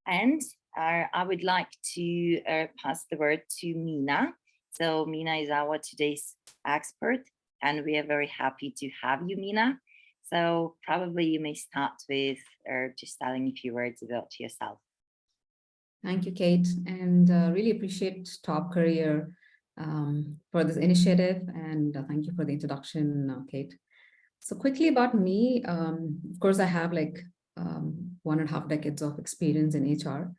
And I would like to pass the word to Mina. So Mina is our today's expert, and we are very happy to have you, Mina. So probably you may start with just telling a few words about yourself. Thank you, Kate, and really appreciate Top Career for this initiative, and thank you for the introduction, Kate. So quickly about me, of course, I have like 1.5 decades of experience in HR.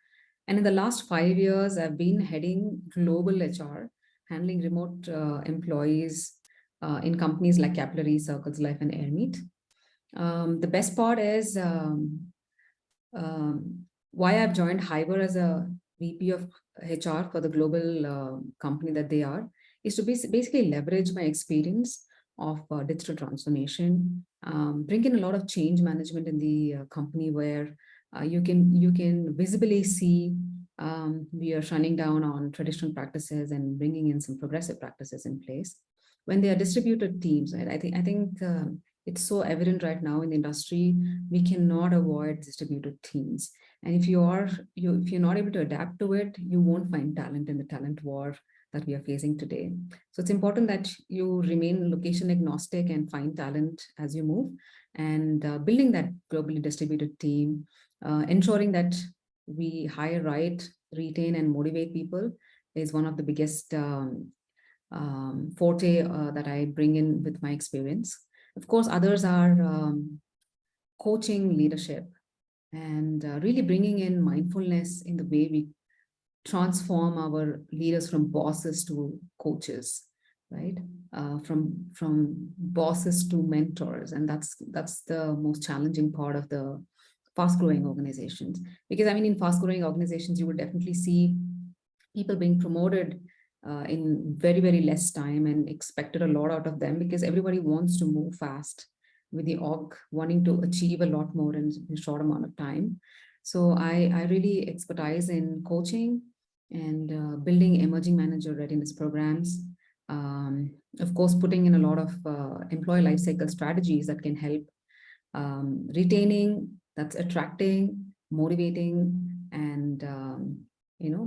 And in the last 5 years, I've been heading global HR, handling remote employees in companies like Capillary, Circles Life, and Airmeet. The best part is why I've joined Hyber as a VP of HR for the global company that they are, is to basically leverage my experience of digital transformation, bring in a lot of change management in the company where you can visibly see we are shutting down on traditional practices and bringing in some progressive practices in place. When they are distributed teams, right? I think it's so evident right now in the industry, we cannot avoid distributed teams. And if you're not able to adapt to it, you won't find talent in the talent war that we are facing today. So it's important that you remain location agnostic and find talent as you move, and building that globally distributed team, ensuring that we hire right, retain, and motivate people is one of the biggest forte that I bring in with my experience. Of course, others are coaching leadership and really bringing in mindfulness in the way we transform our leaders from bosses to coaches, right? From bosses to mentors, and that's the most challenging part of the fast-growing organizations. Because I mean, in fast-growing organizations, you will definitely see people being promoted in very, very less time and expected a lot out of them because everybody wants to move fast with the org wanting to achieve a lot more in a short amount of time. So I really expertise in coaching and building emerging manager readiness programs. Of course, putting in a lot of employee lifecycle strategies that can help retaining, that's attracting, motivating, and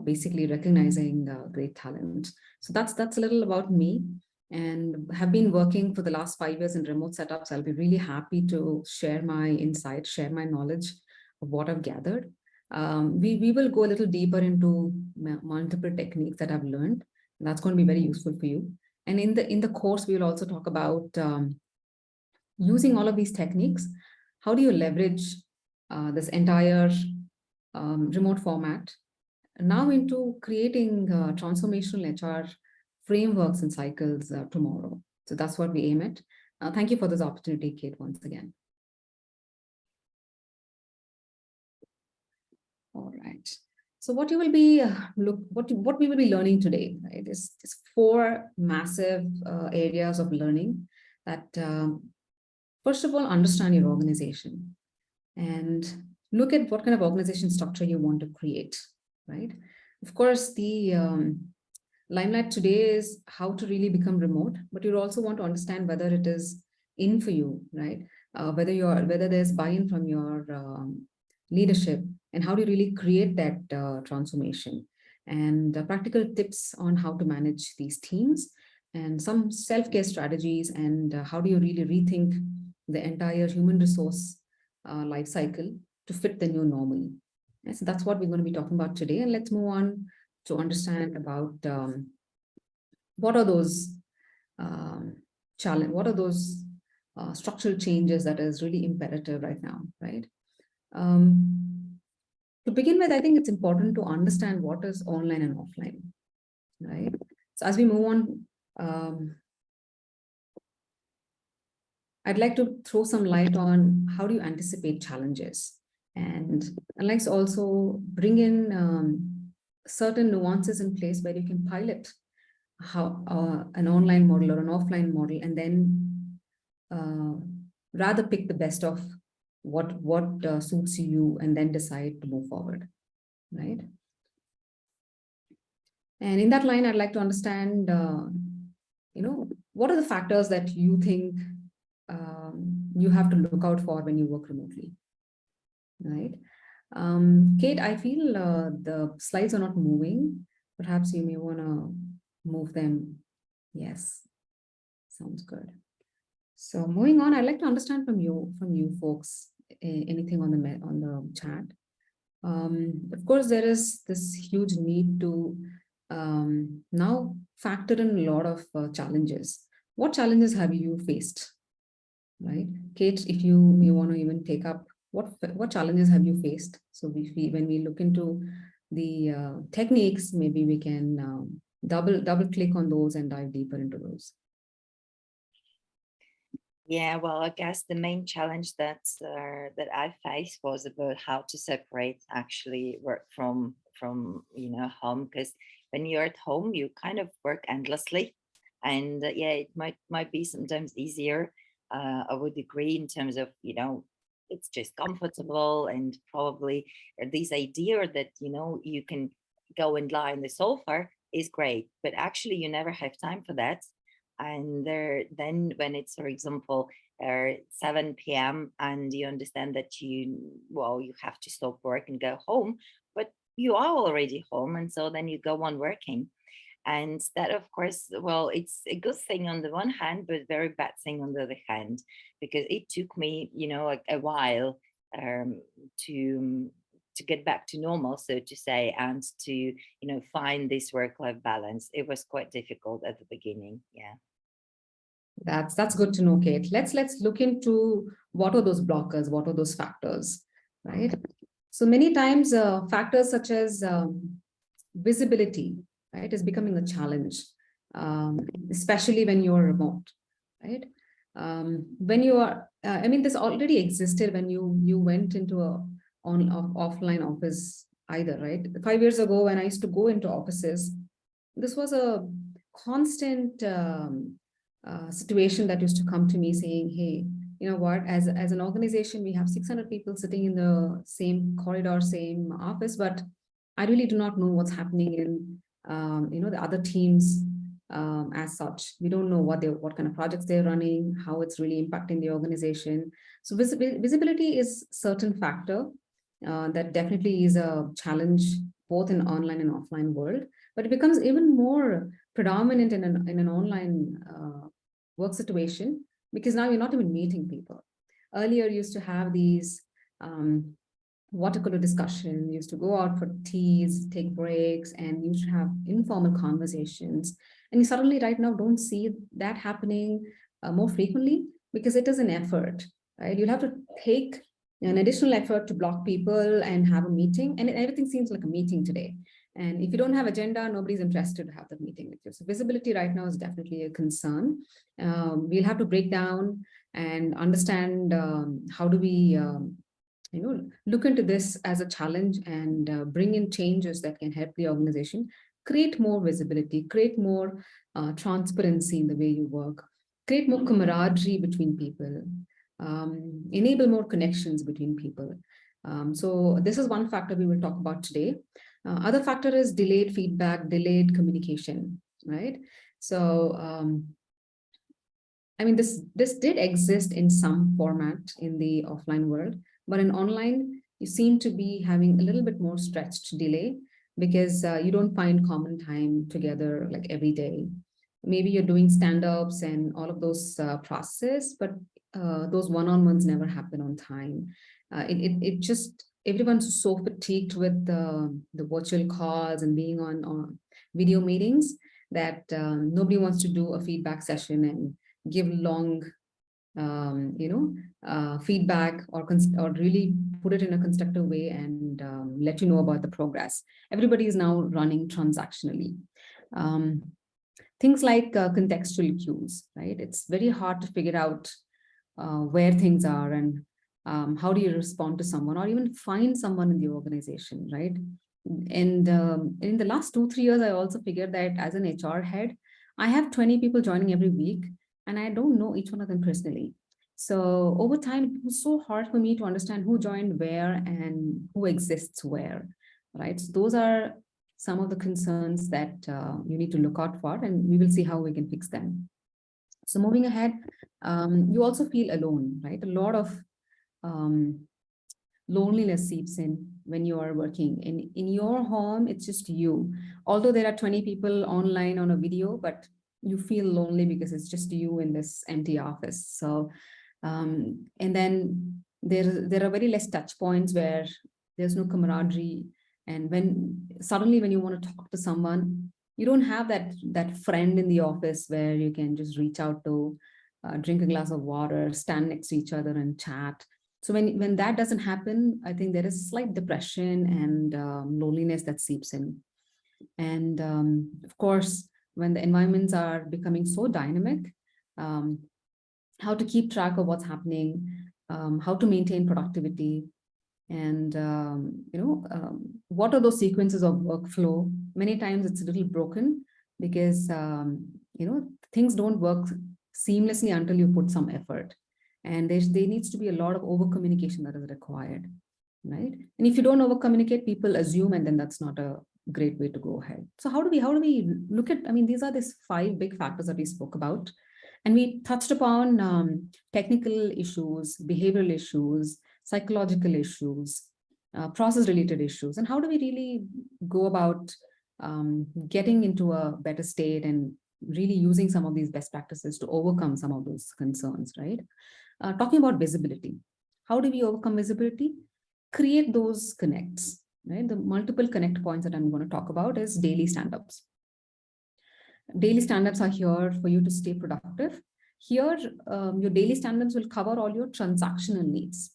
basically recognizing great talent. So that's a little about me, and have been working for the last 5 years in remote setups. I'll be really happy to share my insights, share my knowledge of what I've gathered. We will go a little deeper into multiple techniques that I've learned. And that's going to be very useful for you. And in the course, we will also talk about using all of these techniques. How do you leverage this entire remote format now into creating transformational HR frameworks and cycles tomorrow? So that's what we aim at. Thank you for this opportunity, Kate, once again. All right. So what you will be what we will be learning today, right, is 4 massive areas of learning that first of all, understand your organization and look at what kind of organization structure you want to create, right? Of course, the limelight today is how to really become remote, but you also want to understand whether it is in for you, right? Whether there's buy-in from your leadership, and how do you really create that transformation, and practical tips on how to manage these teams, and some self-care strategies, and how do you really rethink the entire human resource life cycle to fit the new normal. And so that's what we're going to be talking about today. And let's move on to understand about what are those structural changes that is really imperative right now, right? To begin with, I think it's important to understand what is online and offline, right? So as we move on, I'd like to throw some light on how do you anticipate challenges, and I'd like to also bring in certain nuances in place where you can pilot how an online model or an offline model, and then rather pick the best of what suits you and then decide to move forward, right? And in that line, I'd like to understand, what are the factors that you think you have to look out for when you work remotely, right? Kate, I feel the slides are not moving. Perhaps you may want to move them. Yes, sounds good. So moving on, I'd like to understand from you folks, anything on the chat. Of course, there is this huge need to now factor in a lot of challenges. What challenges have you faced, right? Kate, if you may want to even take up, what challenges have you faced? So when we look into the techniques, maybe we can double click on those and dive deeper into those. Yeah, well, I guess the main challenge that I faced was about how to separate actually work from home, because when you're at home you kind of work endlessly, and yeah, it might be sometimes easier. I would agree in terms of it's just comfortable, and probably this idea that you can go and lie on the sofa is great, but actually you never have time for that. And then when it's, for example, 7 p.m. and you understand that you have to stop work and go home, but you are already home, and so then you go on working. And that, of course, well, it's a good thing on the one hand, but very bad thing on the other hand, because it took me a while to get back to normal, so to say, and to find this work-life balance. It was quite difficult at the beginning. Yeah. That's good to know, Kate. Let's look into what are those blockers, what are those factors, right? So many times factors such as visibility, right, is becoming a challenge, especially when you're remote, right? When you are, I mean, this already existed when you went into a offline office either, right? 5 years ago, when I used to go into offices, this was a constant situation that used to come to me saying, hey, you know what, as an organization, we have 600 people sitting in the same corridor, same office, but I really do not know what's happening in the other teams as such. We don't know what kind of projects they're running, how it's really impacting the organization. So visibility is certain factor that definitely is a challenge both in online and offline world, but it becomes even more predominant in an online work situation, because now you're not even meeting people. Earlier, you used to have these water cooler discussion, used to go out for teas, take breaks, and you should have informal conversations. And you suddenly right now don't see that happening more frequently, because it is an effort, right? You'll have to take an additional effort to block people and have a meeting, and everything seems like a meeting today. And if you don't have agenda, nobody's interested to have that meeting with you. So visibility right now is definitely a concern. We'll have to break down and understand how do we look into this as a challenge and bring in changes that can help the organization create more visibility, create more transparency in the way you work, create more camaraderie between people, enable more connections between people. So this is one factor we will talk about today. Other factor is delayed feedback, delayed communication, right? So I mean, this did exist in some format in the offline world, but in online, you seem to be having a little bit more stretched delay, because you don't find common time together like every day. Maybe you're doing stand-ups and all of those processes, but those one-on-ones never happen on time. It just, everyone's so fatigued with the virtual calls and being on video meetings that nobody wants to do a feedback session and give long feedback, or really put it in a constructive way and let you know about the progress. Everybody is now running transactionally. Things like contextual cues, right? It's very hard to figure out where things are, and how do you respond to someone, or even find someone in the organization, right? And in the last 2-3 years, I also figured that as an HR head, I have 20 people joining every week, and I don't know each one of them personally. So over time, it was so hard for me to understand who joined where and who exists where, right? So those are some of the concerns that you need to look out for, and we will see how we can fix them. So moving ahead, you also feel alone, right? A lot of loneliness seeps in. when you are working. In your home, it's just you. Although there are 20 people online on a video, but you feel lonely because it's just you in this empty office. So, and then there are very less touch points where there's no camaraderie. And when suddenly when you want to talk to someone, you don't have that friend in the office where you can just reach out to, drink a glass of water, stand next to each other and chat. So when that doesn't happen, I think there is slight depression and loneliness that seeps in. And of course, when the environments are becoming so dynamic, um, how to keep track of what's happening, how to maintain productivity, and what are those sequences of workflow. Many times it's a little broken because things don't work seamlessly until you put some effort, and there needs to be a lot of over communication that is required, right? And if you don't over communicate, people assume, and then that's not a great way to go ahead. So how do we look at, I mean, these are these 5 big factors that we spoke about, and we touched upon technical issues, behavioral issues, psychological issues, process related issues, and how do we really go about getting into a better state and really using some of these best practices to overcome some of those concerns, right? Talking about visibility, how do we overcome visibility? Create those connects, right? The multiple connect points that I'm going to talk about is daily stand-ups. Daily stand-ups are here for you to stay productive. Here, your daily stand-ups will cover all your transactional needs,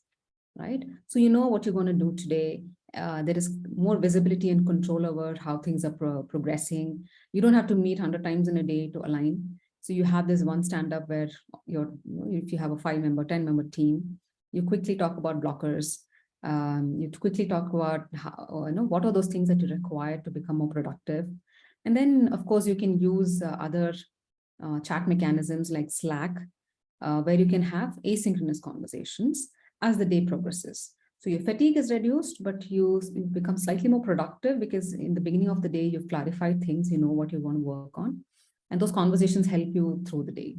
right? So you know what you're going to do today. There is more visibility and control over how things are progressing. You don't have to meet 100 times in a day to align. So you have this one stand-up where if you have a 5-member, 10-member team, you quickly talk about blockers. You quickly talk about what are those things that you require to become more productive. And then, of course, you can use other chat mechanisms like Slack, where you can have asynchronous conversations as the day progresses. So your fatigue is reduced, but you become slightly more productive because in the beginning of the day, you've clarified things, you know what you want to work on. And those conversations help you through the day.